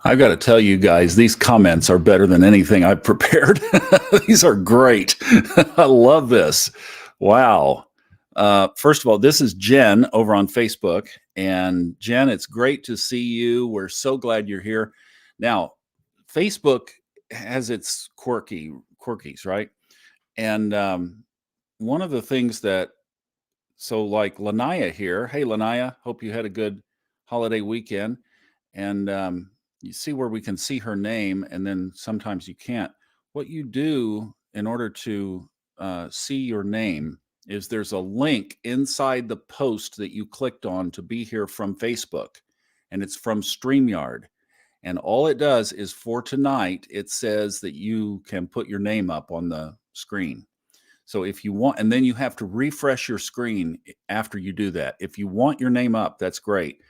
I've got to tell you guys, these comments are better than anything I've prepared. These are great. I love this. Wow. First of all, this is Jen over on Facebook. And Jen, it's great to see you. We're so glad you're here. Now, Facebook has its quirkies, right? And one of the things that, so like Lanaya here. Hey, Lanaya, hope you had a good holiday weekend. And you see where we can see her name, and then sometimes you can't. What you do in order to see your name is there's a link inside the post that you clicked on to be here from Facebook, and it's from StreamYard. And all it does is for tonight, it says that you can put your name up on the screen. So if you want, and then you have to refresh your screen after you do that. If you want your name up, that's great.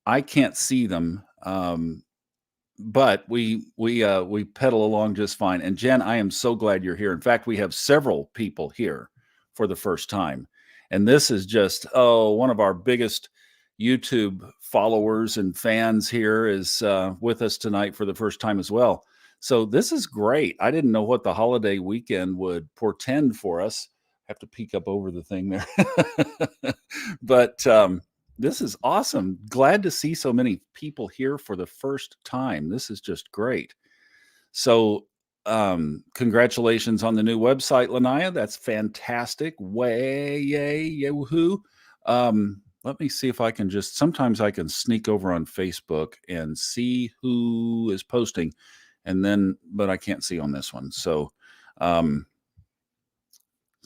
I can't see them, but we pedal along just fine. And Jen, I am so glad you're here. In fact, we have several people here for the first time, and this is just one of our biggest YouTube followers and fans here is with us tonight for the first time as well. So this is great. I didn't know what the holiday weekend would portend for us. I have to peek up over the thing there, but this is awesome. Glad to see so many people here for the first time. This is just great. So, congratulations on the new website, Lanaya. That's fantastic. Way, yay, yahoo. Let me see if I can just, sometimes I can sneak over on Facebook and see who is posting, and then, but I can't see on this one. So,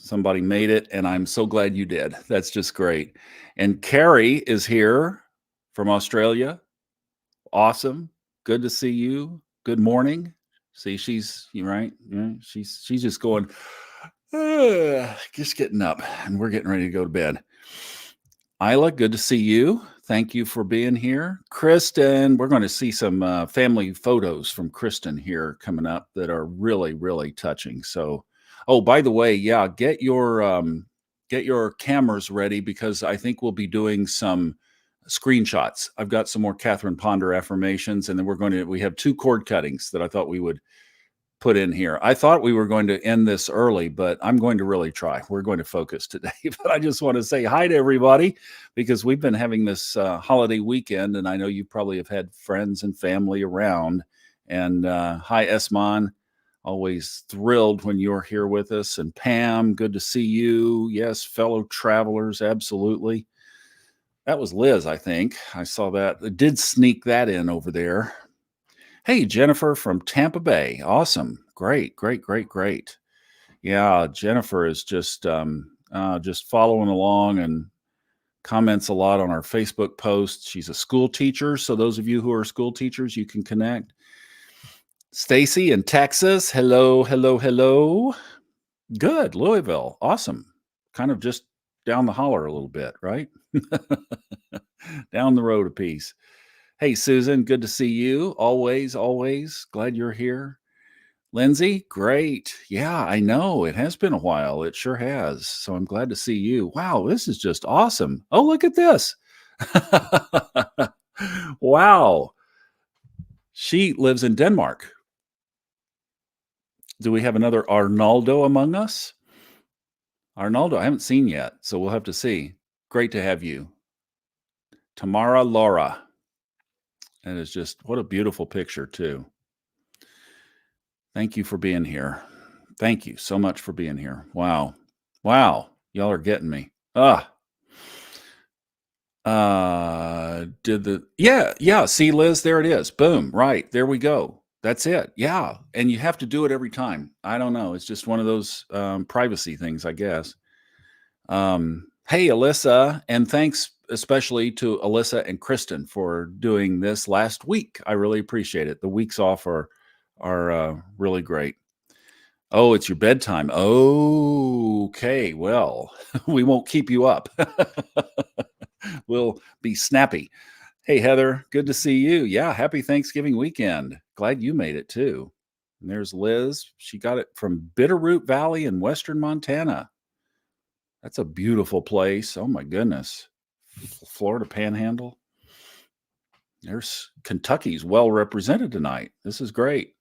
somebody made it, and I'm so glad you did. That's just great. And Carrie is here from Australia. Awesome. Good to see you. Good morning. See, she's right. Yeah, she's just going, just getting up, and we're getting ready to go to bed. Isla, good to see you. Thank you for being here. Kristen, we're going to see some family photos from Kristen here coming up that are really, really touching. So, oh, by the way, yeah, get your cameras ready because I think we'll be doing some screenshots. I've got some more Catherine Ponder affirmations, and then we have 2 cord cuttings that I thought we would put in here. I thought we were going to end this early, but I'm going to really try. We're going to focus today. But I just want to say hi to everybody because we've been having this holiday weekend, and I know you probably have had friends and family around. And hi, Esmon. Always thrilled when you're here with us. And Pam, good to see you. Yes, fellow travelers, absolutely. That was Liz, I think. I saw that. I did sneak that in over there. Hey, Jennifer from Tampa Bay. Awesome. Great. Yeah, Jennifer is just following along and comments a lot on our Facebook posts. She's a school teacher. So those of you who are school teachers, you can connect. Stacy in Texas. Hello. Good. Louisville. Awesome. Kind of just down the holler a little bit, right? Down the road a piece. Hey, Susan, good to see you. Always. Glad you're here. Lindsay, great. Yeah, I know. It has been a while. It sure has. So I'm glad to see you. Wow, this is just awesome. Oh, look at this. Wow. She lives in Denmark. Do we have another Arnaldo among us? Arnaldo, I haven't seen yet, so we'll have to see. Great to have you. Tamara Laura. That is just, what a beautiful picture, too. Thank you for being here. Thank you so much for being here. Wow. Y'all are getting me. Yeah. See, Liz, there it is. Boom. Right. There we go. That's it. Yeah. And you have to do it every time. I don't know. It's just one of those privacy things, I guess. Hey, Alyssa, and thanks especially to Alyssa and Kristen for doing this last week. I really appreciate it. The weeks off are really great. Oh, it's your bedtime. Okay, well, we won't keep you up. We'll be snappy. Hey, Heather, good to see you. Yeah, happy Thanksgiving weekend. Glad you made it too. And there's Liz. She got it from Bitterroot Valley in western Montana. That's a beautiful place. Oh my goodness. Florida Panhandle. There's Kentucky's well represented tonight. This is great.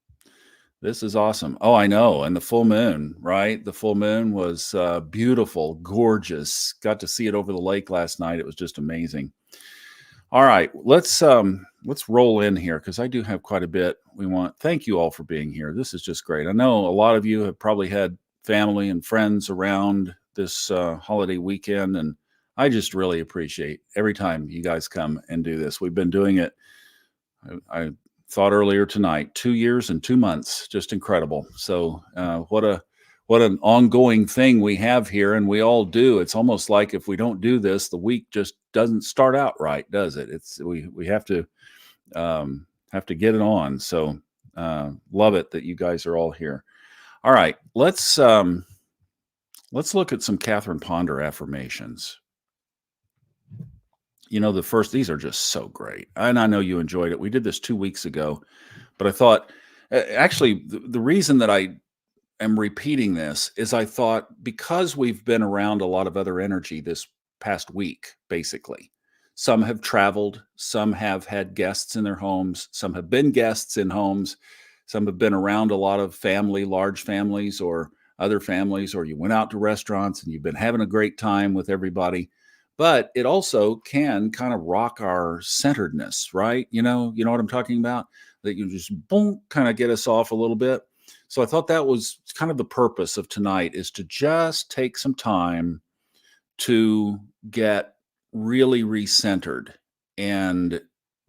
This is awesome. Oh, I know. And the full moon, right? The full moon was beautiful, gorgeous. Got to see it over the lake last night. It was just amazing. All right, let's roll in here because I do have quite a bit we want. Thank you all for being here. This is just great. I know a lot of you have probably had family and friends around this holiday weekend, and I just really appreciate every time you guys come and do this. We've been doing it. I thought earlier tonight, 2 years and 2 months, just incredible. So what an ongoing thing we have here, and we all do. It's almost like if we don't do this, the week just doesn't start out right, does it? It's we have to get it on. So love it that you guys are all here. All right, let's look at some Catherine Ponder affirmations. You know, these are just so great, and I know you enjoyed it. We did this 2 weeks ago, but I thought actually the reason that I am repeating this is I thought because we've been around a lot of other energy this past week, basically. Some have traveled, some have had guests in their homes, some have been guests in homes, some have been around a lot of family, large families or other families, or you went out to restaurants and you've been having a great time with everybody. But it also can kind of rock our centeredness, right? You know what I'm talking about? That you just boom, kind of get us off a little bit. So I thought that was kind of the purpose of tonight is to just take some time to get really recentered and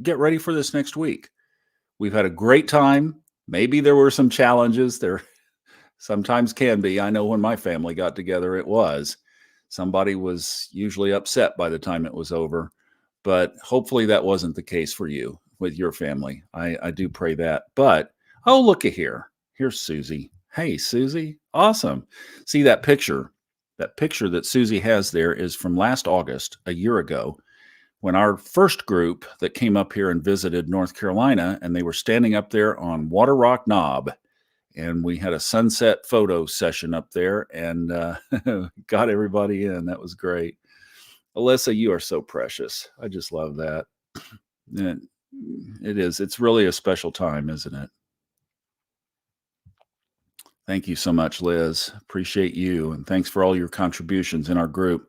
get ready for this next week. We've had a great time. Maybe there were some challenges. There sometimes can be. I know when my family got together, it was. Somebody was usually upset by the time it was over. But hopefully that wasn't the case for you with your family. I do pray that. But oh, look at here. Here's Susie. Hey, Susie. Awesome. See that picture? That picture that Susie has there is from last August, a year ago, when our first group that came up here and visited North Carolina, and they were standing up there on Water Rock Knob. And we had a sunset photo session up there and got everybody in. That was great. Alyssa, you are so precious. I just love that. It is. It's really a special time, isn't it? Thank you so much, Liz. Appreciate you. And thanks for all your contributions in our group.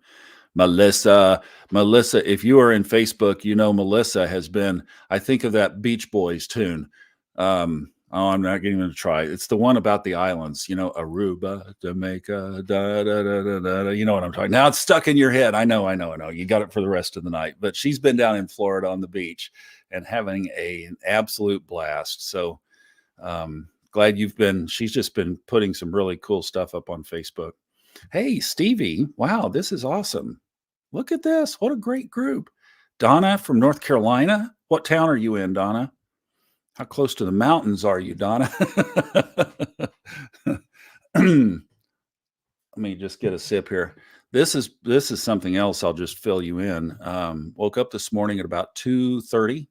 Melissa, if you are in Facebook, you know Melissa has been, I think of that Beach Boys tune. I'm not getting to try. It's the one about the islands, Aruba, Jamaica, da, da, da, da, da. You know what I'm talking. Now it's stuck in your head. I know. You got it for the rest of the night. But she's been down in Florida on the beach and having an absolute blast. So glad she's just been putting some really cool stuff up on Facebook. Hey, Stevie. Wow, this is awesome. Look at this. What a great group. Donna from North Carolina. What town are you in, Donna? How close to the mountains are you, Donna? Let me just get a sip here. This is something else. I'll just fill you in. Woke up this morning at about 2:30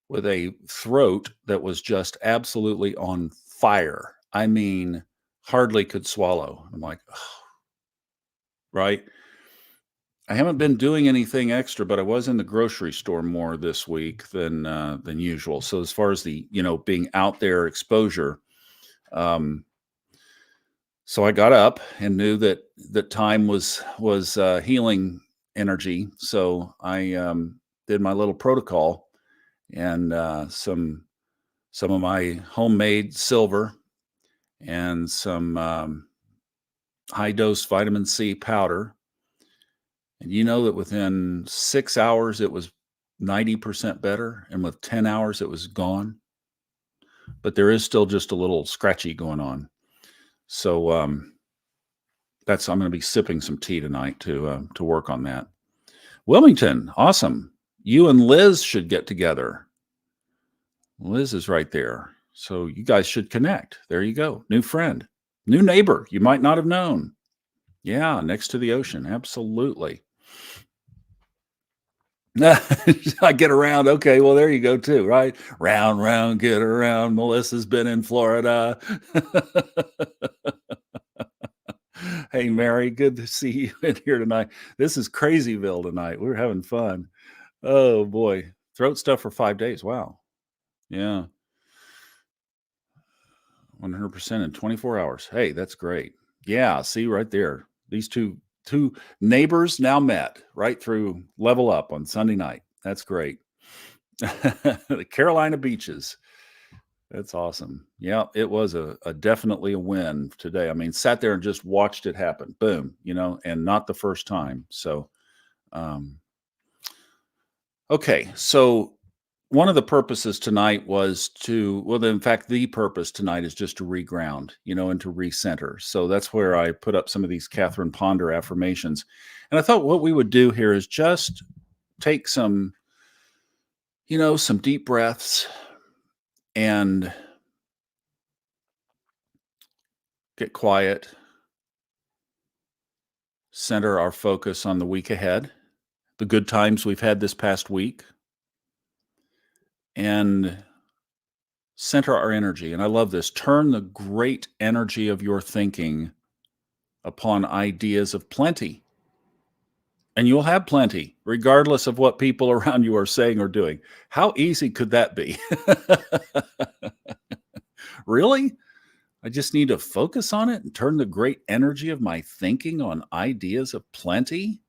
with a throat that was just absolutely on fire. I mean, hardly could swallow. I'm like, oh, right. I haven't been doing anything extra, but I was in the grocery store more this week than usual. So as far as the being out there exposure, so I got up and knew that time was healing energy. So I did my little protocol and some of my homemade silver and some high dose vitamin C powder. And you know that within 6 hours, it was 90% better. And with 10 hours, it was gone. But there is still just a little scratchy going on. So I'm going to be sipping some tea tonight to work on that. Wilmington, awesome. You and Liz should get together. Liz is right there. So you guys should connect. There you go. New friend, new neighbor you might not have known. Yeah, next to the ocean. Absolutely. I get around. Okay, well, there you go too, right? Round, round, get around. Melissa's been in Florida. Hey, Mary, good to see you in here tonight. This is Crazyville tonight. We're having fun. Oh boy, Throat stuff for 5 days. Wow. Yeah. 100% in 24 hours. Hey, that's great. Yeah, see right there. These two neighbors now met right through Level Up on Sunday night. That's great. The Carolina beaches. That's awesome. Yeah, it was a definitely a win today. I mean, sat there and just watched it happen. Boom, and not the first time. So, um, okay. So one of the purposes tonight was in fact, the purpose tonight is just to reground, and to recenter. So that's where I put up some of these Catherine Ponder affirmations. And I thought what we would do here is just take some deep breaths and get quiet, center our focus on the week ahead, the good times we've had this past week, and center our energy. And I love this. Turn the great energy of your thinking upon ideas of plenty. And you'll have plenty, regardless of what people around you are saying or doing. How easy could that be? Really? I just need to focus on it and turn the great energy of my thinking on ideas of plenty.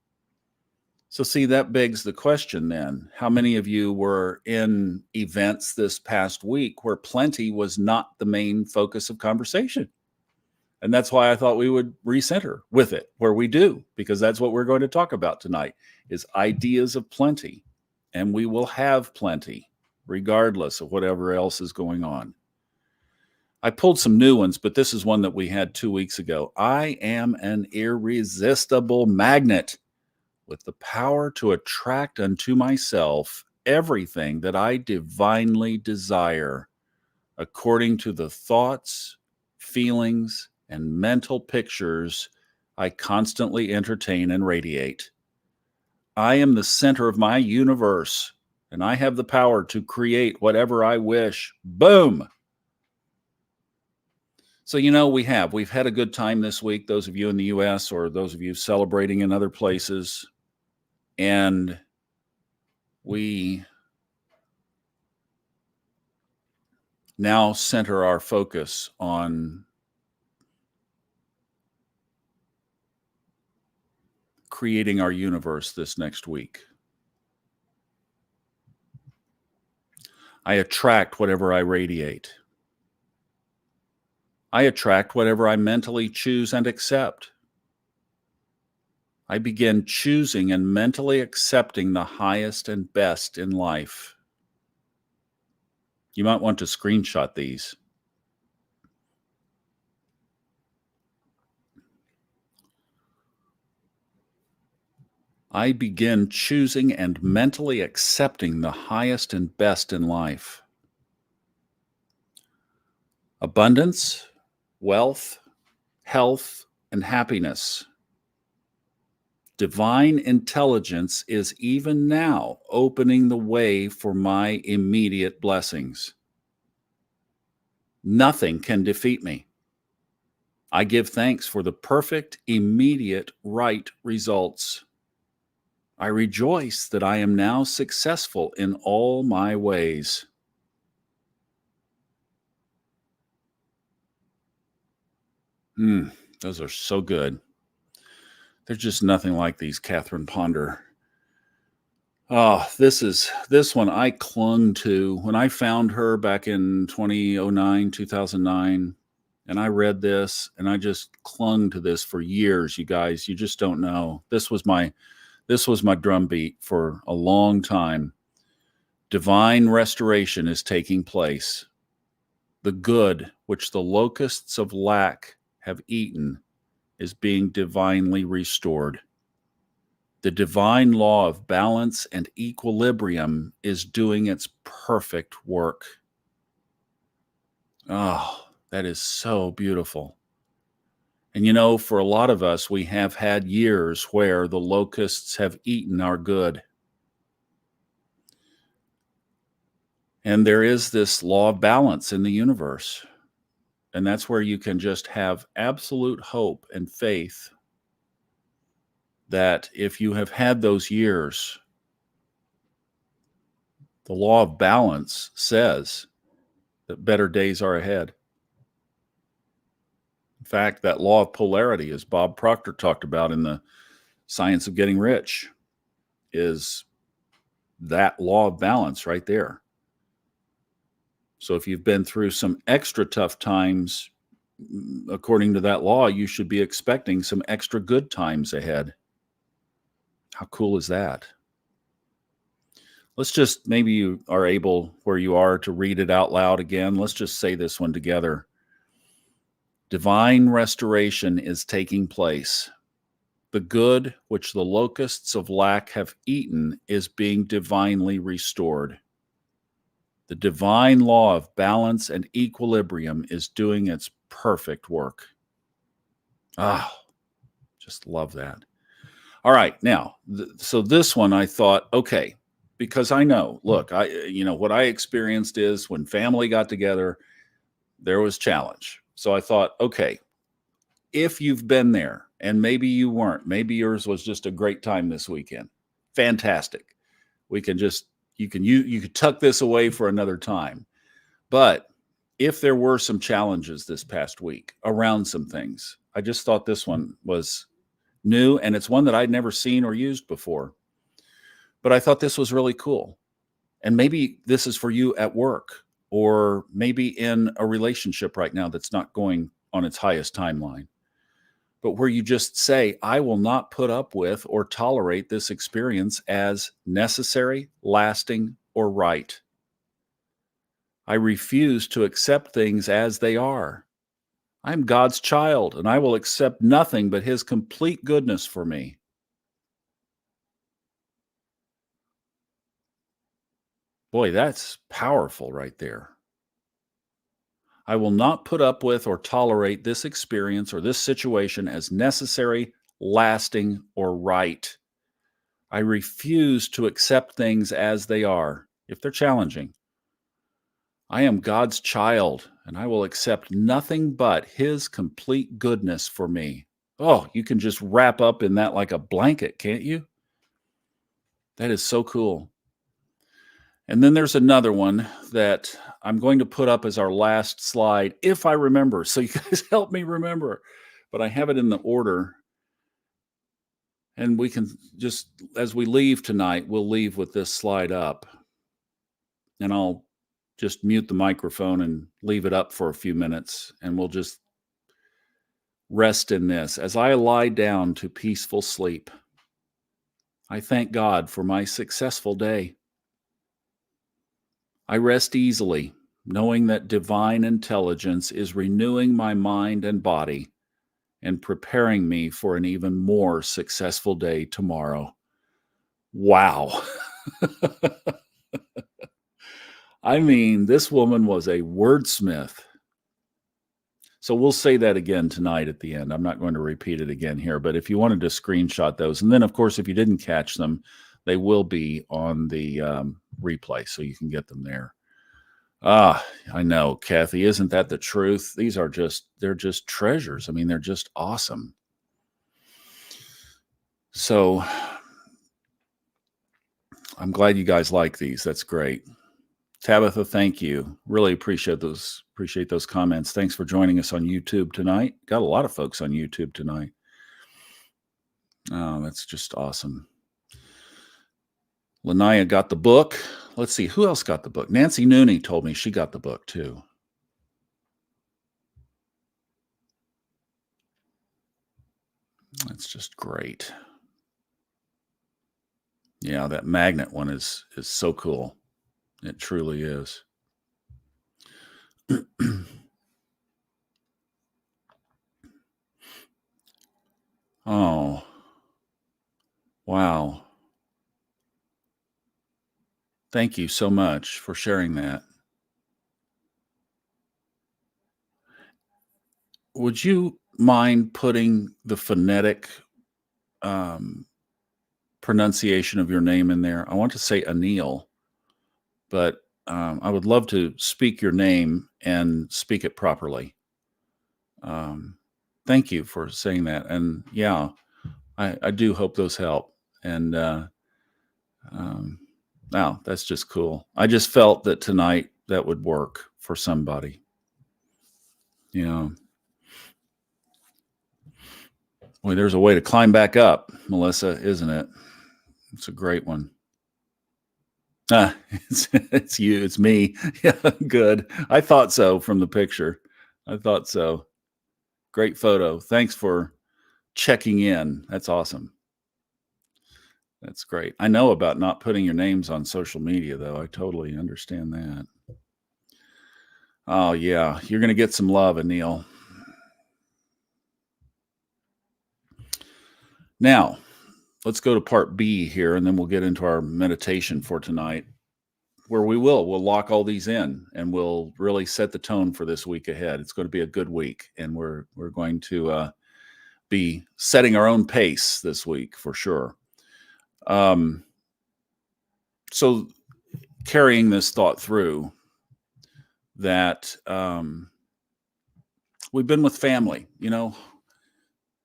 So, see, that begs the question then. How many of you were in events this past week where plenty was not the main focus of conversation? And that's why I thought we would recenter with it where we do, because that's what we're going to talk about tonight is ideas of plenty. And we will have plenty regardless of whatever else is going on. I pulled some new ones, but this is one that we had 2 weeks ago. I am an irresistible magnet with the power to attract unto myself everything that I divinely desire, according to the thoughts, feelings, and mental pictures I constantly entertain and radiate. I am the center of my universe, and I have the power to create whatever I wish. Boom! So, we've had a good time this week, those of you in the US or those of you celebrating in other places. And we now center our focus on creating our universe this next week. I attract whatever I radiate. I attract whatever I mentally choose and accept. I begin choosing and mentally accepting the highest and best in life. You might want to screenshot these. I begin choosing and mentally accepting the highest and best in life. Abundance, wealth, health, and happiness. Divine intelligence is even now opening the way for my immediate blessings. Nothing can defeat me. I give thanks for the perfect, immediate, right results. I rejoice that I am now successful in all my ways. Those are so good. There's just nothing like these Catherine Ponder. Oh, this one I clung to when I found her back in 2009, 2009, and I read this and I just clung to this for years, you guys. You just don't know. This was my drumbeat for a long time. Divine restoration is taking place. The good which the locusts of lack have eaten is being divinely restored. The divine law of balance and equilibrium is doing its perfect work. Oh, that is so beautiful. And for a lot of us, we have had years where the locusts have eaten our good. And there is this law of balance in the universe. And that's where you can just have absolute hope and faith that if you have had those years The law of balance says that better days are ahead. In fact, that law of polarity, as Bob Proctor talked about in the Science of Getting Rich, is that law of balance right there. So if you've been through some extra tough times, according to that law, you should be expecting some extra good times ahead. How cool is that? Let's just, maybe you are able where you are to read it out loud again. Let's just say this one together. Divine restoration is taking place. The good which the locusts of lack have eaten is being divinely restored. The divine law of balance and equilibrium is doing its perfect work. Just love that. All right, now, so this one I thought, okay, because I know, look, what I experienced is when family got together, there was challenge. So I thought, okay, if you've been there and maybe you weren't, maybe yours was just a great time this weekend. Fantastic. We can just, you could tuck this away for another time. But if there were some challenges this past week around some things, I just thought this one was new, and it's one that I'd never seen or used before. But I thought this was really cool. And maybe this is for you at work, or maybe in a relationship right now that's not going on its highest timeline. But where you just say, I will not put up with or tolerate this experience as necessary, lasting, or right. I refuse to accept things as they are. I am God's child, and I will accept nothing but His complete goodness for me. Boy, that's powerful right there. I will not put up with or tolerate this experience or this situation as necessary, lasting, or right. I refuse to accept things as they are, if they're challenging. I am God's child, and I will accept nothing but His complete goodness for me. Oh, you can just wrap up in that like a blanket, can't you? That is so cool. And then there's another one that I'm going to put up as our last slide, if I remember. So you guys help me remember. But I have it in the order. And we can just, as we leave tonight, we'll leave with this slide up. And I'll just mute the microphone and leave it up for a few minutes. And we'll just rest in this. As I lie down to peaceful sleep, I thank God for my successful day. I rest easily, knowing that divine intelligence is renewing my mind and body and preparing me for an even more successful day tomorrow. Wow. I mean, this woman was a wordsmith. So we'll say that again tonight at the end. I'm not going to repeat it again here, but if you wanted to screenshot those, and then of course, if you didn't catch them, they will be on the replay, so you can get them there. I know, Kathy, isn't that the truth? These are they're just treasures. I mean, they're just awesome. So I'm glad you guys like these. That's great. Tabitha, thank you. Really appreciate those comments. Thanks for joining us on YouTube tonight. Got a lot of folks on YouTube tonight. Oh, that's just awesome. Lanaya got the book. Let's see, who else got the book? Nancy Nooney told me she got the book too. That's just great. Yeah, that magnet one is so cool. It truly is. Oh, wow. Thank you so much for sharing that. Would you mind putting the phonetic pronunciation of your name in there? I want to say Anil, but I would love to speak your name and speak it properly. Thank you for saying that. And yeah, I do hope those help. And Wow, that's just cool. I just felt that tonight that would work for somebody. Yeah. Boy, there's a way to climb back up, Melissa, isn't it? It's a great one. Ah, it's you, it's me. Yeah, good. I thought so from the picture. I thought so. Great photo. Thanks for checking in. That's awesome. That's great. I know about not putting your names on social media, though. I totally understand that. Oh, yeah. You're going to get some love, Anil. Now, let's go to part B here, and then we'll get into our meditation for tonight, where we'll lock all these in and we'll really set the tone for this week ahead. It's going to be a good week, and we're going to be setting our own pace this week for sure. So carrying this thought through that we've been with family,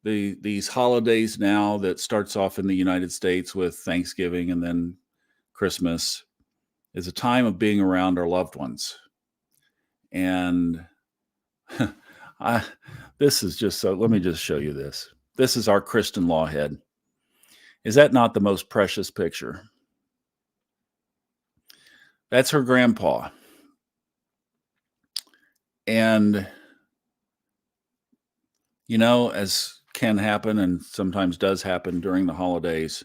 these holidays now that starts off in the United States with Thanksgiving and then Christmas is a time of being around our loved ones. And this is just so, let me just show you this. This is our Kristen Lawhead. Is that not the most precious picture? That's her grandpa. And, as can happen and sometimes does happen during the holidays,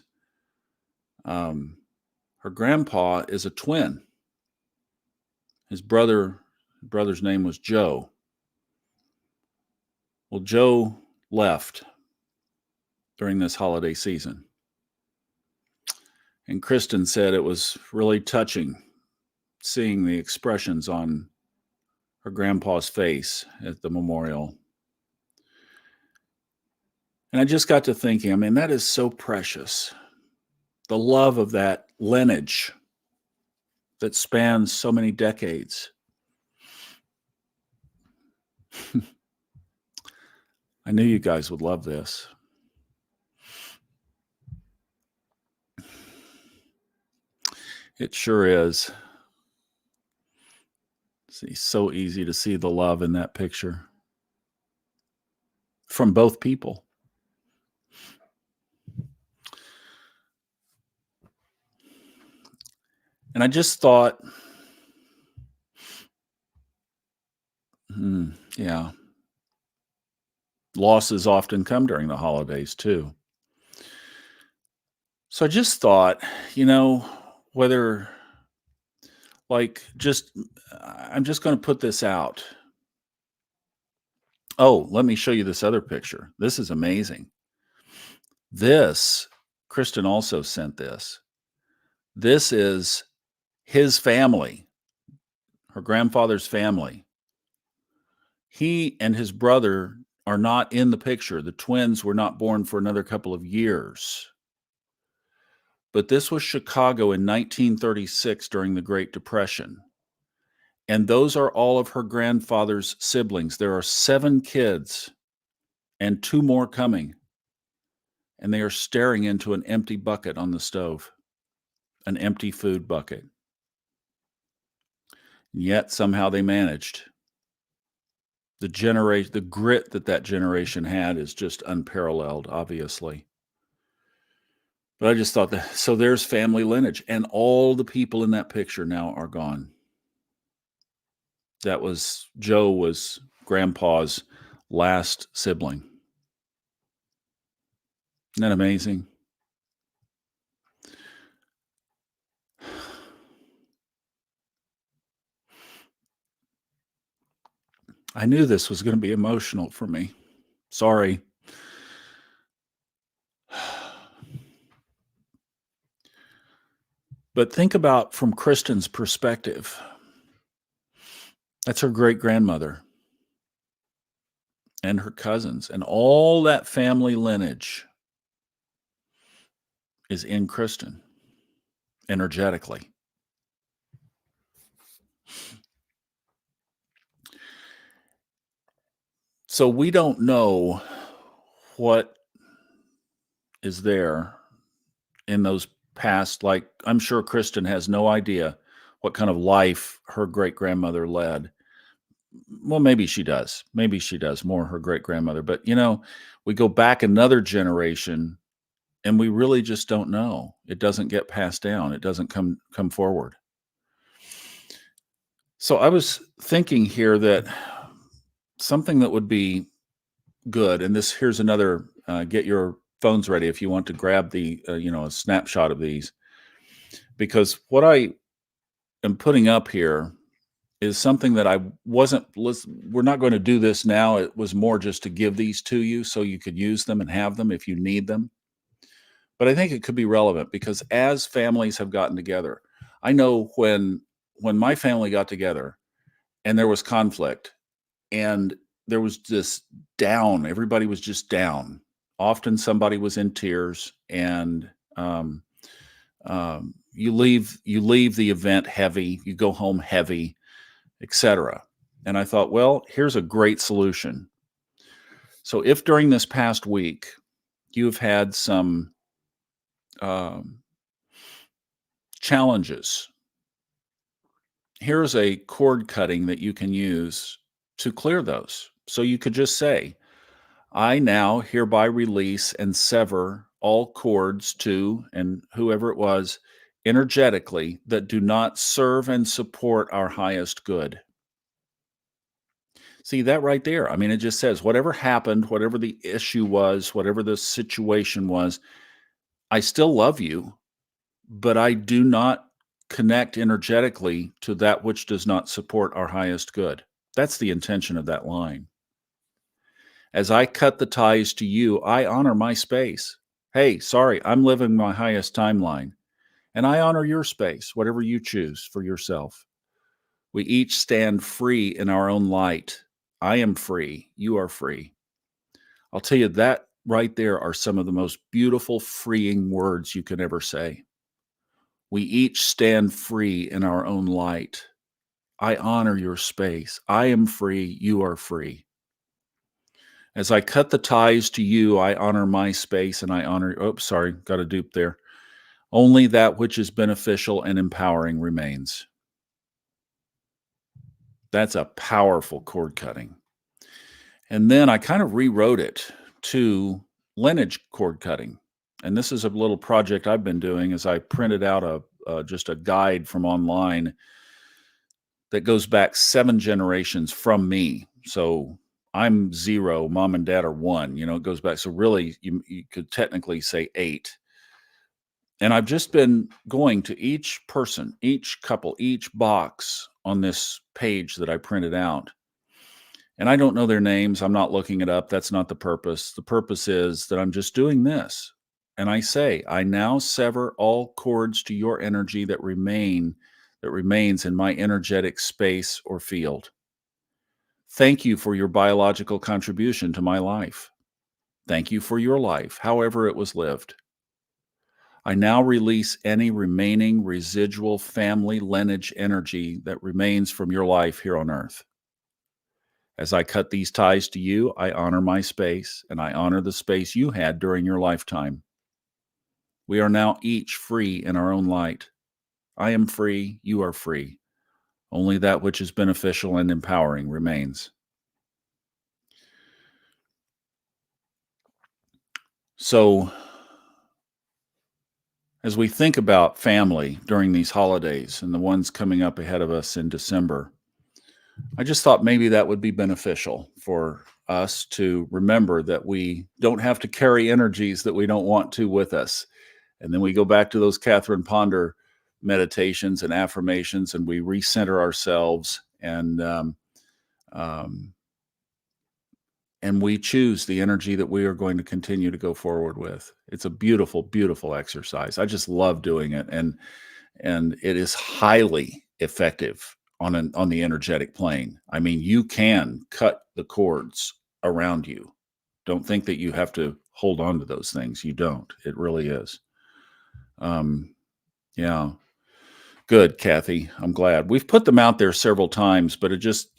her grandpa is a twin. His brother's name was Joe. Well, Joe left during this holiday season. And Kristen said it was really touching seeing the expressions on her grandpa's face at the memorial. And I just got to thinking, I mean, that is so precious. The love of that lineage that spans so many decades. I knew you guys would love this. It sure is. See, so easy to see the love in that picture from both people. And I just thought, yeah, losses often come during the holidays too. So I just thought, whether I'm just going to put this out. Oh, let me show you this other picture. This is amazing. Kristen also sent this. This is his family, her grandfather's family. He and his brother are not in the picture. The twins were not born for another couple of years. But this was Chicago in 1936 during the Great Depression. And those are all of her grandfather's siblings. There are 7 kids and 2 more coming. And they are staring into an empty bucket on the stove, an empty food bucket. And yet somehow they managed. The grit that generation had is just unparalleled, obviously. But I just thought so there's family lineage, and all the people in that picture now are gone. Joe was grandpa's last sibling. Isn't that amazing? I knew this was going to be emotional for me. Sorry. But think about from Kristen's perspective. That's her great grandmother and her cousins, and all that family lineage is in Kristen energetically. So we don't know what is there in those past, like I'm sure Kristen has no idea what kind of life her great grandmother led. Well, maybe she does. Maybe she does more her great grandmother. But, we go back another generation and we really just don't know. It doesn't get passed down. It doesn't come forward. So I was thinking here that something that would be good, and here's another, get your phones ready if you want to grab a snapshot of these, because what I am putting up here is something that I wasn't we're not going to do this now. It was more just to give these to you so you could use them and have them if you need them. But I think it could be relevant because as families have gotten together, I know when my family got together and there was conflict and there was this down, everybody was just down. Often somebody was in tears, and you leave the event heavy, you go home heavy, etc. And I thought, well, here's a great solution. So if during this past week you've had some um, challenges, here's a cord cutting that you can use to clear those. So you could just say, I now hereby release and sever all cords to, and whoever it was, energetically, that do not serve and support our highest good. See that right there? I mean, it just says whatever happened, whatever the issue was, whatever the situation was, I still love you, but I do not connect energetically to that which does not support our highest good. That's the intention of that line. As I cut the ties to you, I honor my space. Hey, sorry, I'm living my highest timeline. And I honor your space, whatever you choose for yourself. We each stand free in our own light. I am free. You are free. I'll tell you that right there are some of the most beautiful, freeing words you can ever say. We each stand free in our own light. I honor your space. I am free. You are free. As I cut the ties to you, I honor my space and I honor, oh, sorry, got a dupe there. Only that which is beneficial and empowering remains. That's a powerful cord cutting. And then I kind of rewrote it to lineage cord cutting. And this is a little project I've been doing as I printed out just a guide from online that goes back 7 generations from me. So I'm 0, mom and dad are 1, it goes back. So really you could technically say 8. And I've just been going to each person, each couple, each box on this page that I printed out. And I don't know their names. I'm not looking it up. That's not the purpose. The purpose is that I'm just doing this. And I say, I now sever all cords to your energy that remains in my energetic space or field. Thank you for your biological contribution to my life. Thank you for your life, however it was lived. I now release any remaining residual family lineage energy that remains from your life here on earth. As I cut these ties to you, I honor my space and I honor the space you had during your lifetime. We are now each free in our own light. I am free, you are free. Only that which is beneficial and empowering remains. So, as we think about family during these holidays and the ones coming up ahead of us in December, I just thought maybe that would be beneficial for us to remember that we don't have to carry energies that we don't want to with us. And then we go back to those Catherine Ponder meditations and affirmations, and we recenter ourselves, um, and we choose the energy that we are going to continue to go forward with. It's a beautiful, beautiful exercise. I just love doing it, and it is highly effective on the energetic plane. I mean, you can cut the cords around you. Don't think that you have to hold on to those things. You don't. It really is. Yeah. Good, Kathy. I'm glad. We've put them out there several times, but it just,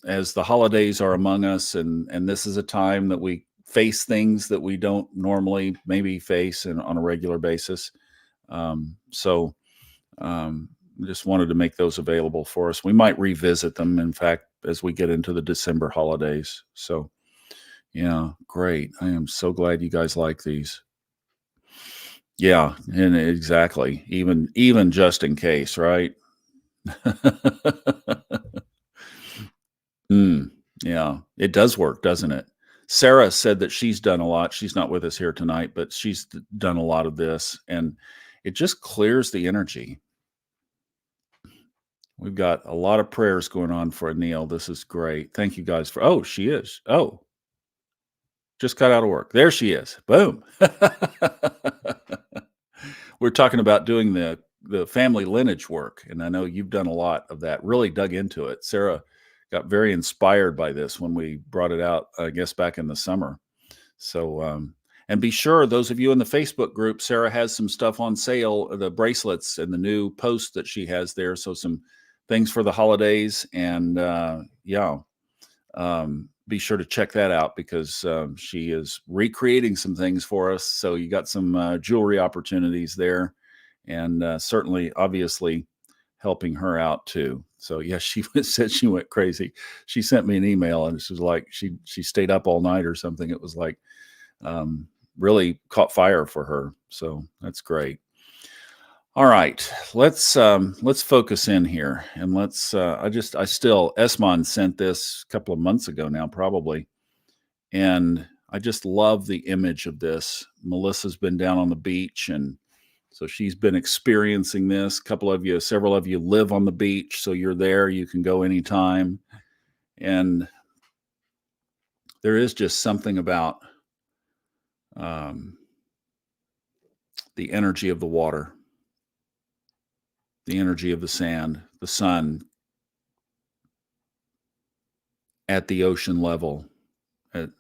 as the holidays are among us, and this is a time that we face things that we don't normally maybe face on a regular basis. So just wanted to make those available for us. We might revisit them, in fact, as we get into the December holidays. So, yeah, great. I am so glad you guys like these. Yeah, and exactly. Even just in case, right? Mm, yeah, it does work, doesn't it? Sarah said that she's done a lot. She's not with us here tonight, but she's done a lot of this, and it just clears the energy. We've got a lot of prayers going on for Anil. This is great. Thank you guys for. Oh, she is. Oh, just got out of work. There she is. Boom. We're talking about doing the family lineage work, and I know you've done a lot of that. Really dug into it. Sarah got very inspired by this when we brought it out, I guess, back in the summer. So, and be sure, those of you in the Facebook group, Sarah has some stuff on sale, the bracelets and the new post that she has there. So, some things for the holidays. And yeah, be sure to check that out because she is recreating some things for us. So, you got some jewelry opportunities there. And certainly, obviously, helping her out too. So yeah, she said she went crazy. She sent me an email and she was like she stayed up all night or something. It was like um, really caught fire for her. So that's great. All right, let's focus in here and let's. I still Esmond sent this a couple of months ago now, probably, and I just love the image of this. Melissa's been down on the beach and so she's been experiencing this. Several of you live on the beach, so you're there. You can go anytime, and there is just something about um, the energy of the water, the energy of the sand, the sun at the ocean level at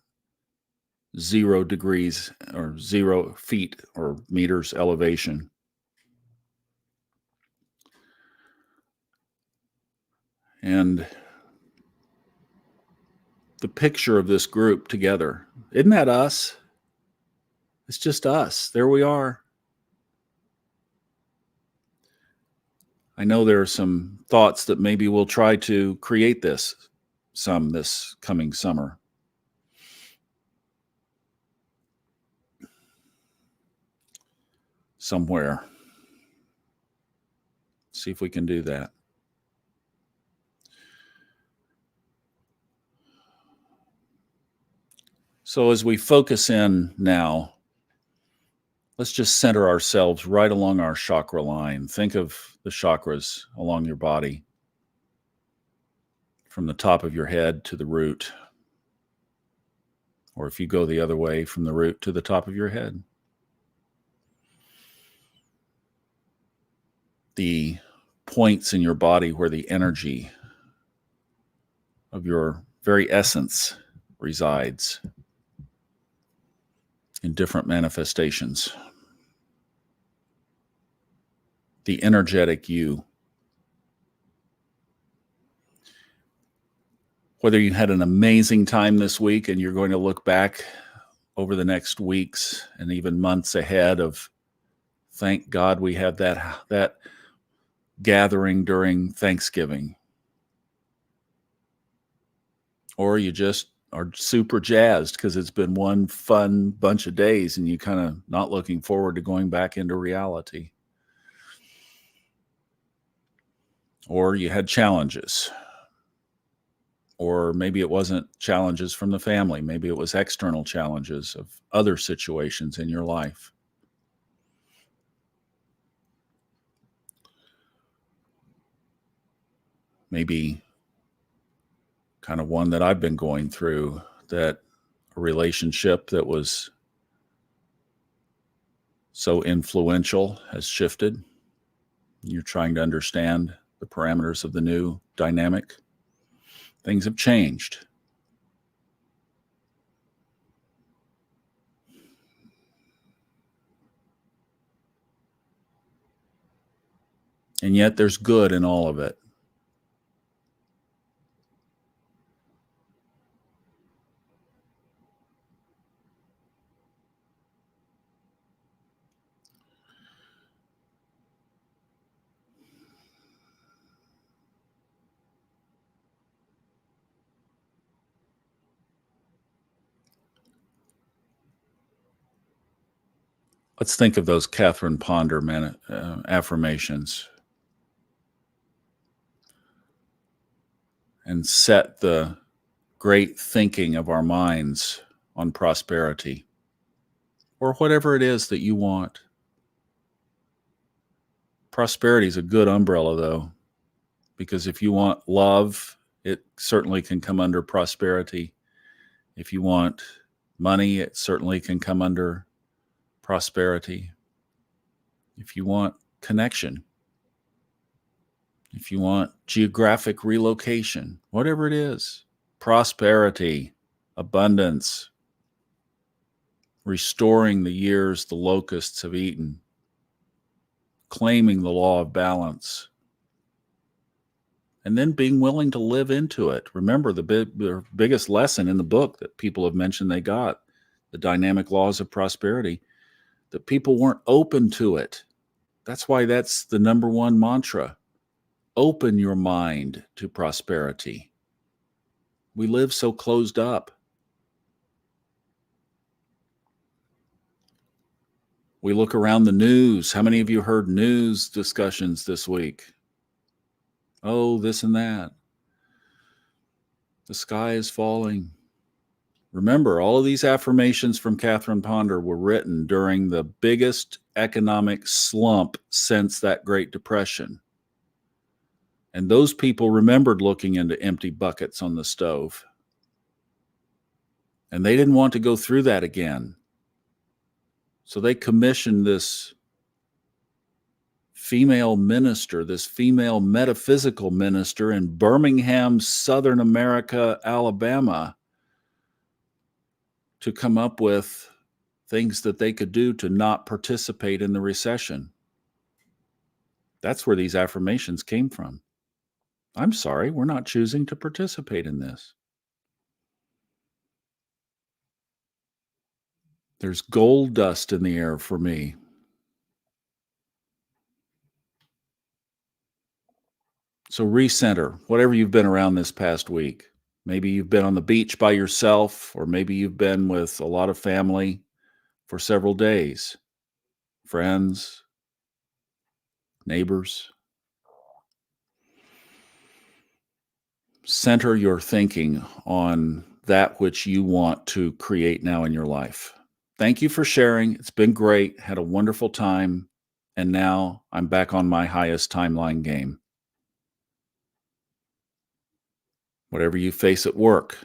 0 degrees or 0 feet or meters elevation. And the picture of this group together, isn't that us? It's just us. There we are. I know there are some thoughts that maybe we'll try to create this coming summer. Somewhere. See if we can do that. So as we focus in now, let's just center ourselves right along our chakra line. Think of the chakras along your body, from the top of your head to the root. Or if you go the other way, from the root to the top of your head. The points in your body where the energy of your very essence resides in different manifestations. The energetic you. Whether you had an amazing time this week and you're going to look back over the next weeks and even months ahead of, thank God we had that gathering during Thanksgiving. Or you just are super jazzed because it's been one fun bunch of days and you kind of not looking forward to going back into reality. Or you had challenges. Or maybe it wasn't challenges from the family. Maybe it was external challenges of other situations in your life. Maybe kind of one that I've been going through, that a relationship that was so influential has shifted. You're trying to understand the parameters of the new dynamic. Things have changed. And yet there's good in all of it. Let's think of those Catherine Ponder affirmations and set the great thinking of our minds on prosperity or whatever it is that you want. Prosperity is a good umbrella, though, because if you want love, it certainly can come under prosperity. If you want money, it certainly can come under prosperity. If you want connection, if you want geographic relocation, whatever it is, prosperity, abundance, restoring the years the locusts have eaten, claiming the law of balance, and then being willing to live into it. Remember, the biggest lesson in the book that people have mentioned they got, the dynamic laws of prosperity, that people weren't open to it. That's why that's the number one mantra. Open your mind to prosperity. We live so closed up. We look around the news. How many of you heard news discussions this week? Oh, this and that. The sky is falling. Remember, all of these affirmations from Catherine Ponder were written during the biggest economic slump since that Great Depression. And those people remembered looking into empty buckets on the stove. And they didn't want to go through that again. So they commissioned this female minister, this female metaphysical minister in Birmingham, Southern America, Alabama, to come up with things that they could do to not participate in the recession. That's where these affirmations came from. I'm sorry, we're not choosing to participate in this. There's gold dust in the air for me. So recenter, whatever you've been around this past week. Maybe you've been on the beach by yourself, or maybe you've been with a lot of family for several days, friends, neighbors. Center your thinking on that which you want to create now in your life. Thank you for sharing. It's been great. Had a wonderful time. And now I'm back on my highest timeline game. Whatever you face at work,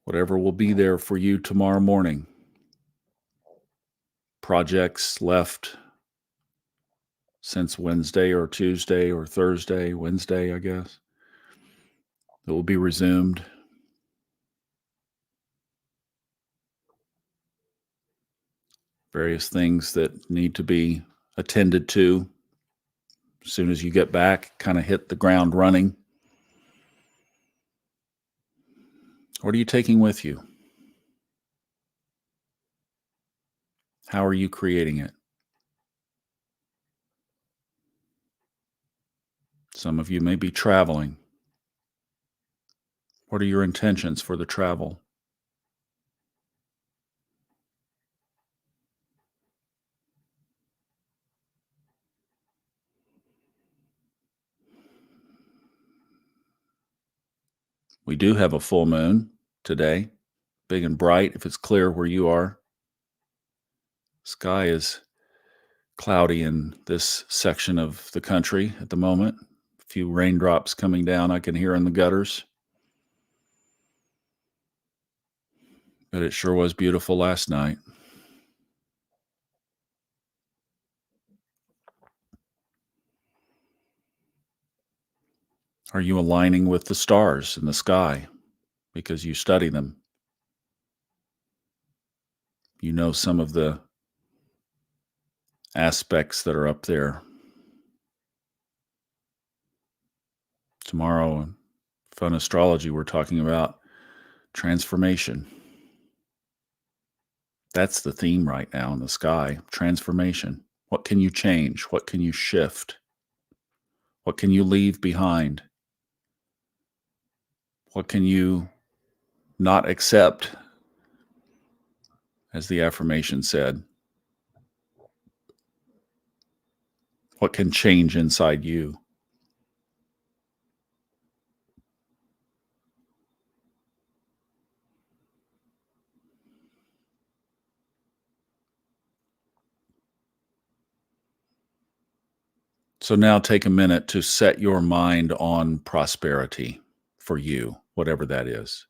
whatever will be there for you tomorrow morning. Projects left since Wednesday or Tuesday or Thursday, Wednesday, I guess. It will be resumed. Various things that need to be attended to. As soon as you get back, kind of hit the ground running. What are you taking with you? How are you creating it? Some of you may be traveling. What are your intentions for the travel? We do have a full moon today, big and bright if it's clear where you are. Sky is cloudy in this section of the country at the moment. A few raindrops coming down I can hear in the gutters. But it sure was beautiful last night. Are you aligning with the stars in the sky because you study them? You know some of the aspects that are up there. Tomorrow in Fun Astrology, we're talking about transformation. That's the theme right now in the sky, transformation. What can you change? What can you shift? What can you leave behind? What can you not accept, as the affirmation said? What can change inside you? So now take a minute to set your mind on prosperity for you, whatever that is.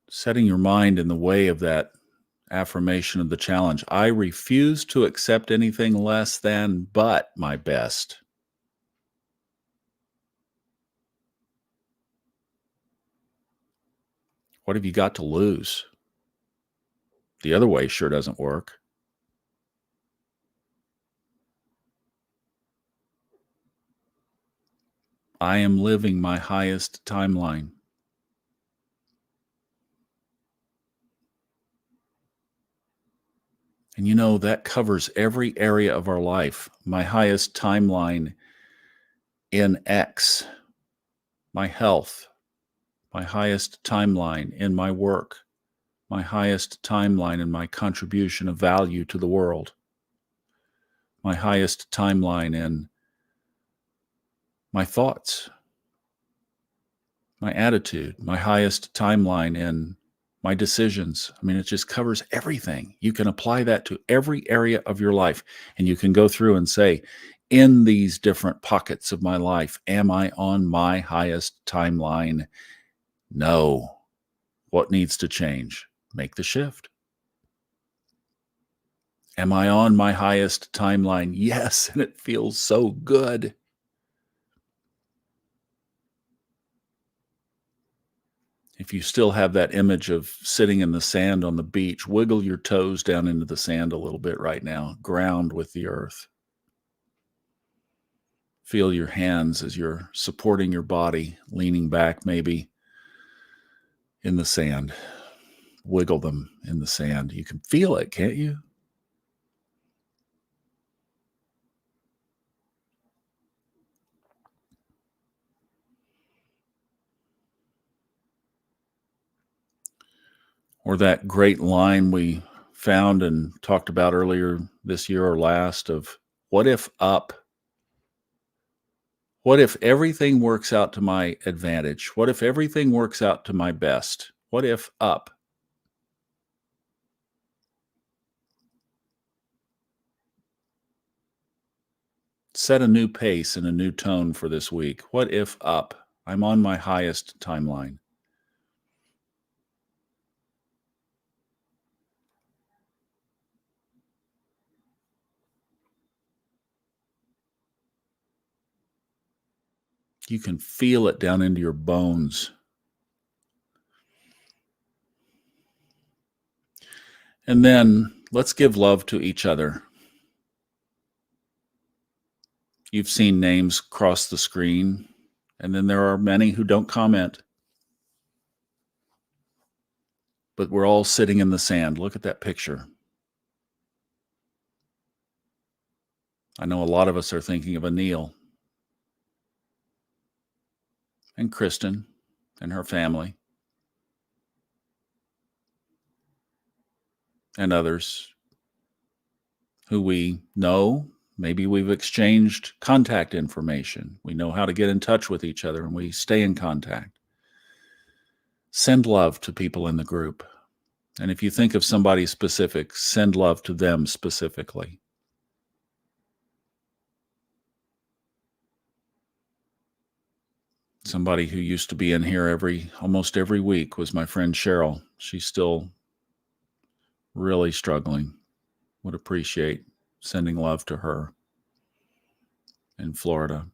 Setting your mind in the way of that affirmation of the challenge. I refuse to accept anything less than but my best. What have you got to lose? The other way sure doesn't work. I am living my highest timeline. And you know, that covers every area of our life. My highest timeline in X, my health, my highest timeline in my work, my highest timeline in my contribution of value to the world, my highest timeline in my thoughts, my attitude, my highest timeline in my decisions. I mean, it just covers everything. You can apply that to every area of your life, and you can go through and say, in these different pockets of my life, am I on my highest timeline? No. What needs to change? Make the shift. Am I on my highest timeline? Yes, and it feels so good. If you still have that image of sitting in the sand on the beach, wiggle your toes down into the sand a little bit right now. Ground with the earth. Feel your hands as you're supporting your body, leaning back maybe in the sand. Wiggle them in the sand. You can feel it, can't you? Or that great line we found and talked about earlier this year or last of what if up? What if everything works out to my advantage? What if everything works out to my best? What if up? Set a new pace and a new tone for this week. What if up? I'm on my highest timeline. You can feel it down into your bones. And then let's give love to each other. You've seen names cross the screen, and then there are many who don't comment. But we're all sitting in the sand. Look at that picture. I know a lot of us are thinking of Anil and Kristen and her family and others who we know. Maybe we've exchanged contact information. We know how to get in touch with each other and we stay in contact. Send love to people in the group. And if you think of somebody specific, send love to them specifically. Somebody who used to be in here almost every week was my friend Cheryl. She's still really struggling. Would appreciate sending love to her in Florida.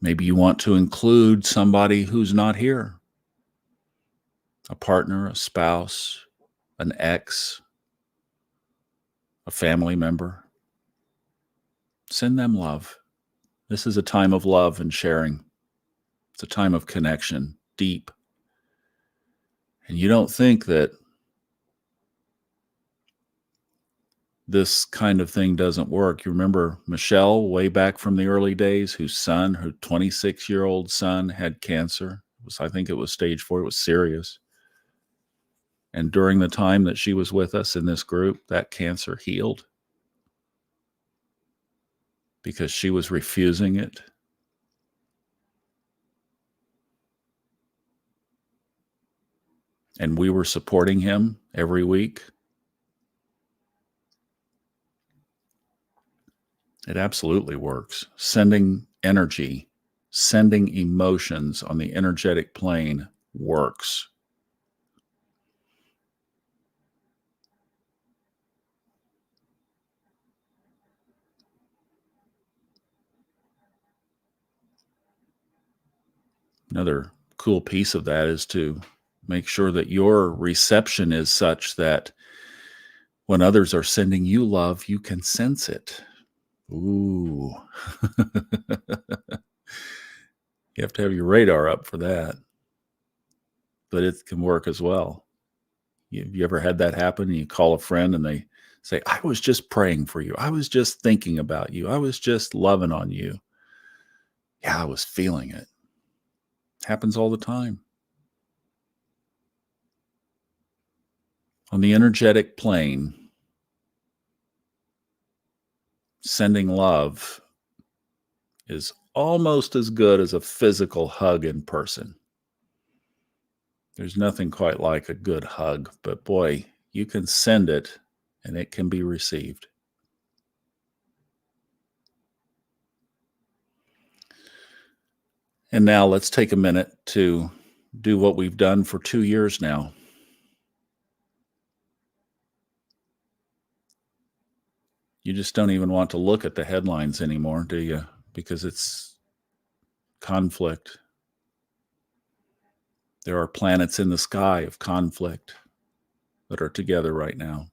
Maybe you want to include somebody who's not here. A partner, a spouse, an ex, a family member. Send them love. This is a time of love and sharing. It's a time of connection, deep, And you don't think that this kind of thing doesn't work. You remember Michelle way back from the early days, whose son, her 26-year-old son, had cancer. I think it was stage 4. It was serious. And during the time that she was with us in this group, that cancer healed because she was refusing it. And we were supporting him every week. It absolutely works. Sending energy, sending emotions on the energetic plane works. Another cool piece of that is to make sure that your reception is such that when others are sending you love, you can sense it. Ooh. You have to have your radar up for that. But it can work as well. You ever had that happen? You call a friend and they say, I was just praying for you. I was just thinking about you. I was just loving on you. Yeah, I was feeling it. Happens all the time. On the energetic plane, sending love is almost as good as a physical hug in person. There's nothing quite like a good hug, but boy, you can send it and it can be received. And now let's take a minute to do what we've done for 2 years now. You just don't even want to look at the headlines anymore, do you? Because it's conflict. There are planets in the sky of conflict that are together right now.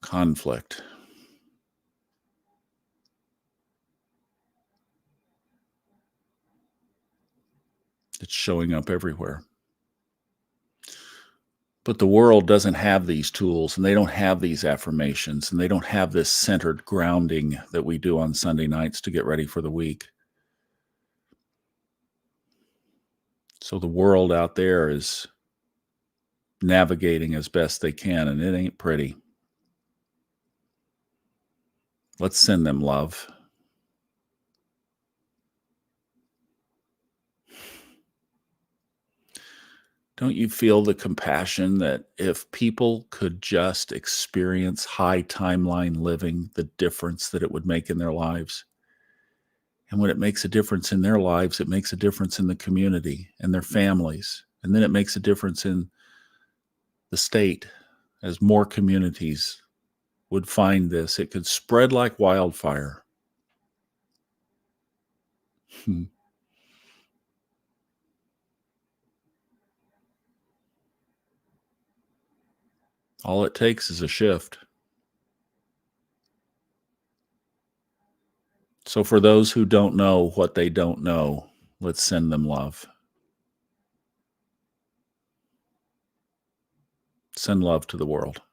Conflict. It's showing up everywhere. But the world doesn't have these tools, and they don't have these affirmations, and they don't have this centered grounding that we do on Sunday nights to get ready for the week. So the world out there is navigating as best they can, and it ain't pretty. Let's send them love. Don't you feel the compassion that if people could just experience high timeline living, the difference that it would make in their lives? And when it makes a difference in their lives, it makes a difference in the community and their families. And then it makes a difference in the state as more communities would find this. It could spread like wildfire. All it takes is a shift. So for those who don't know what they don't know, let's send them love. Send love to the world,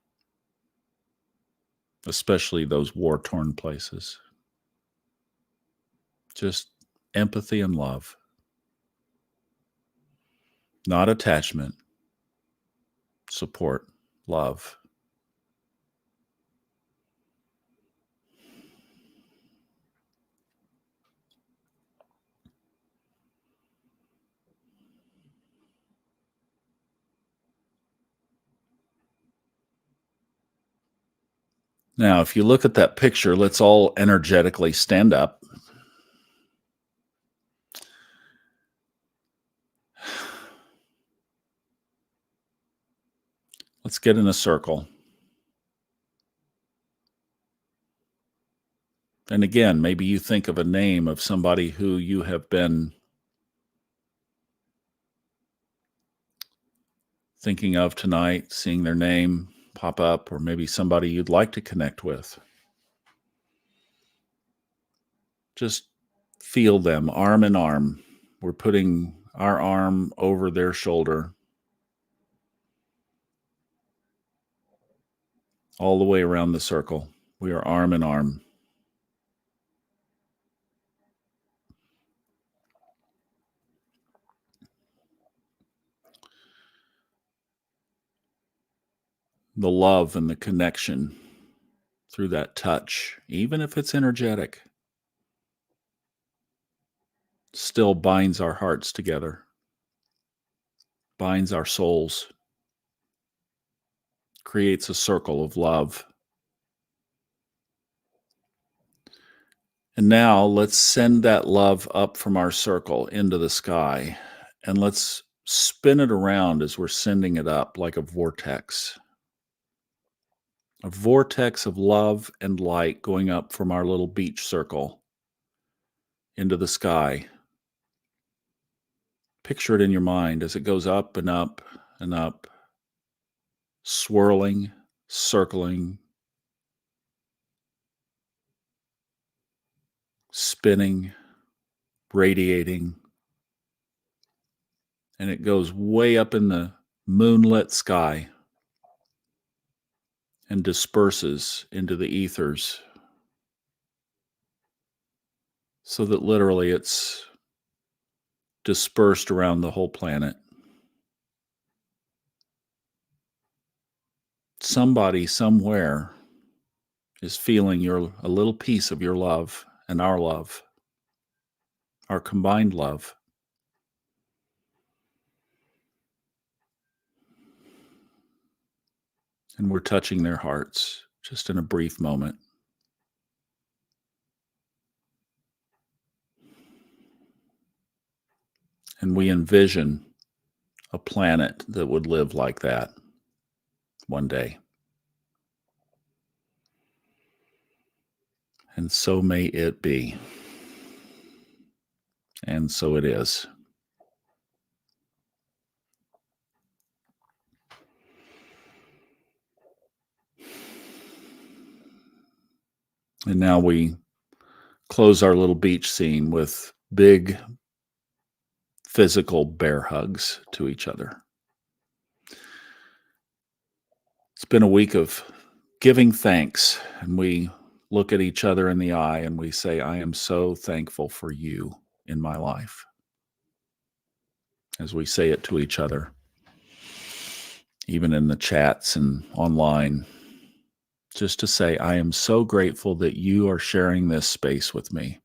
especially those war-torn places. Just empathy and love, not attachment, support, love. Now, if you look at that picture, let's all energetically stand up. Let's get in a circle. And again, maybe you think of a name of somebody who you have been thinking of tonight, seeing their name pop up, or maybe somebody you'd like to connect with. Just feel them arm in arm. We're putting our arm over their shoulder, all the way around the circle. We are arm in arm. The love and the connection through that touch, even if it's energetic, still binds our hearts together, binds our souls, creates a circle of love. And now let's send that love up from our circle into the sky, and let's spin it around as we're sending it up like a vortex of love and light going up from our little beach circle into the sky. Picture it in your mind as it goes up and up and up, swirling, circling, spinning, radiating, and it goes way up in the moonlit sky and disperses into the ethers so that literally it's dispersed around the whole planet. Somebody somewhere is feeling a little piece of your love and our combined love. And we're touching their hearts just in a brief moment. And we envision a planet that would live like that one day. And so may it be. And so it is. And now we close our little beach scene with big physical bear hugs to each other. It's been a week of giving thanks, and we look at each other in the eye and we say, I am so thankful for you in my life. As we say it to each other, even in the chats and online, just to say, I am so grateful that you are sharing this space with me.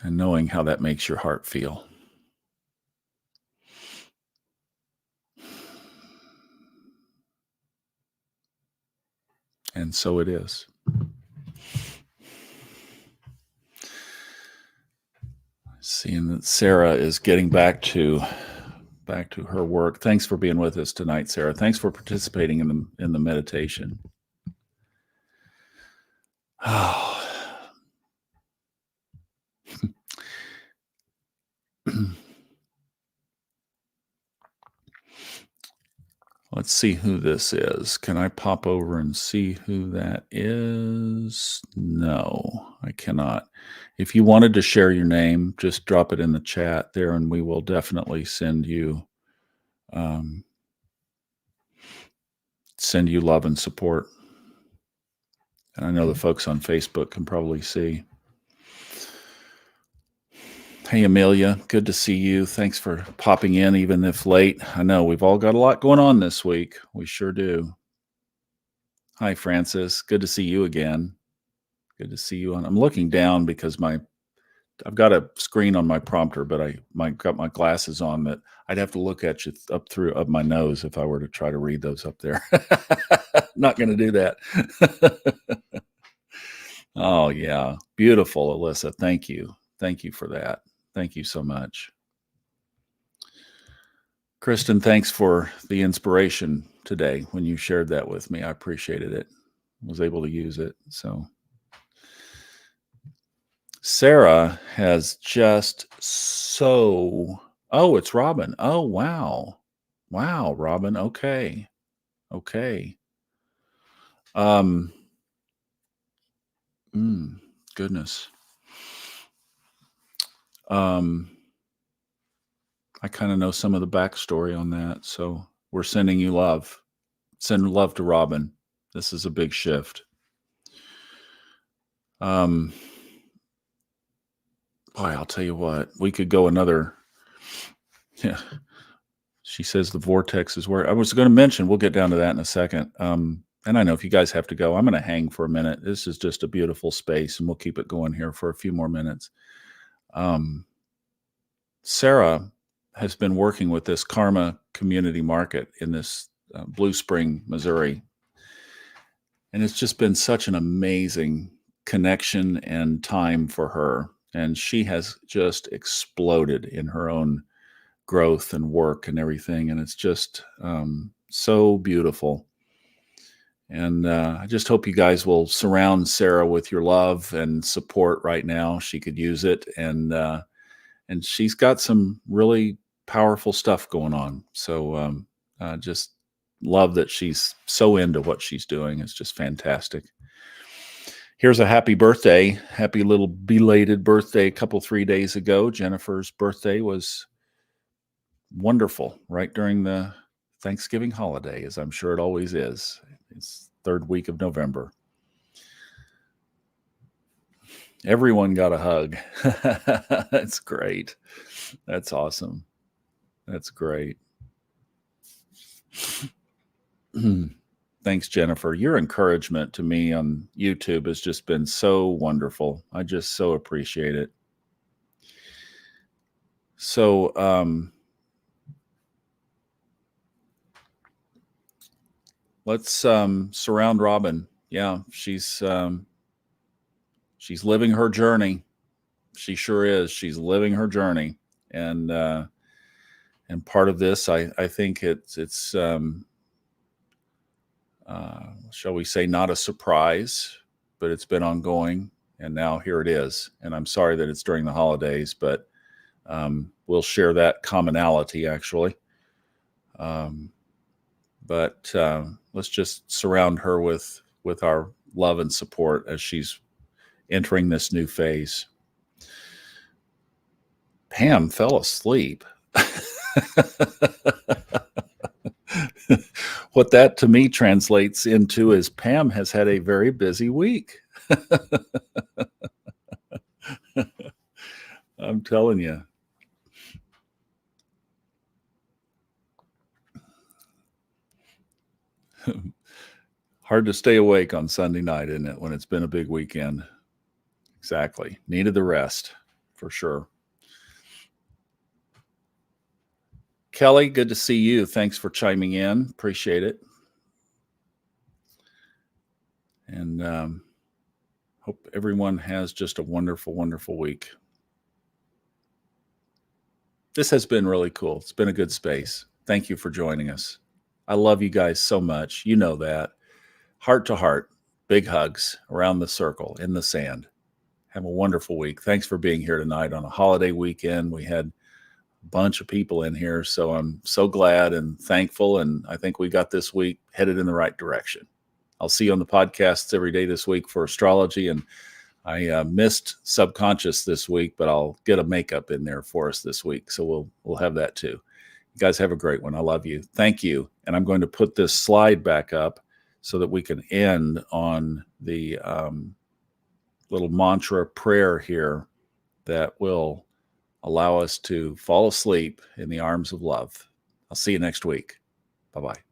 And knowing how that makes your heart feel. And so it is. Seeing that Sarah is getting back to her work. Thanks for being with us tonight, Sarah. Thanks for participating in the meditation. Oh. Let's see who this is. Can I pop over and see who that is? No, I cannot. If you wanted to share your name, just drop it in the chat there, and we will definitely send you love and support. And I know the folks on Facebook can probably see. Hey, Amelia, good to see you. Thanks for popping in, even if late. I know we've all got a lot going on this week. We sure do. Hi, Francis. Good to see you again. Good to see you on. I'm looking down because I've got a screen on my prompter, but I got my glasses on that I'd have to look at you up my nose if I were to try to read those up there. Not going to do that. Oh yeah, beautiful, Alyssa. Thank you for that. Thank you so much. Kristen, thanks for the inspiration today when you shared that with me. I appreciated it. Was able to use it. So Sarah has just oh, it's Robin. Oh, wow. Wow, Robin. Okay. Goodness. Um, I kind of know some of the backstory on that. So we're sending you love. Send love to Robin. This is a big shift. Boy, I'll tell you what, we could go another. Yeah. She says the vortex is where I was going to mention. We'll get down to that in a second. And I know if you guys have to go, I'm going to hang for a minute. This is just a beautiful space, and we'll keep it going here for a few more minutes. Sarah has been working with this Karma Community Market in this Blue Spring, Missouri. And it's just been such an amazing connection and time for her. And she has just exploded in her own growth and work and everything. And it's just so beautiful. And I just hope you guys will surround Sarah with your love and support right now. She could use it. And she's got some really powerful stuff going on. So just love that she's so into what she's doing. It's just fantastic. Here's a happy birthday, happy little belated birthday a couple, 3 days ago. Jennifer's birthday was wonderful right during the Thanksgiving holiday, as I'm sure it always is. It's third week of November. Everyone got a hug. That's great. That's awesome. That's great. Thanks, Jennifer. Your encouragement to me on YouTube has just been so wonderful. I just so appreciate it. So let's surround Robin. Yeah, she's living her journey. She sure is. She's living her journey, and part of this, I think it's shall we say, not a surprise, but it's been ongoing, and now here it is. And I'm sorry that it's during the holidays, but we'll share that commonality actually. But let's just surround her with our love and support as she's entering this new phase. Pam fell asleep. What that to me translates into is Pam has had a very busy week. I'm telling you. Hard to stay awake on Sunday night, isn't it, when it's been a big weekend? Exactly. Needed the rest, for sure. Kelly, good to see you. Thanks for chiming in. Appreciate it. And hope everyone has just a wonderful, wonderful week. This has been really cool. It's been a good space. Thank you for joining us. I love you guys so much. You know that. Heart to heart, big hugs around the circle in the sand. Have a wonderful week. Thanks for being here tonight on a holiday weekend. We had a bunch of people in here, so I'm so glad and thankful. And I think we got this week headed in the right direction. I'll see you on the podcasts every day this week for astrology. And I missed Subconscious this week, but I'll get a makeup in there for us this week. So we'll have that too. You guys have a great one. I love you. Thank you. And I'm going to put this slide back up so that we can end on the little mantra prayer here that will allow us to fall asleep in the arms of love. I'll see you next week. Bye-bye.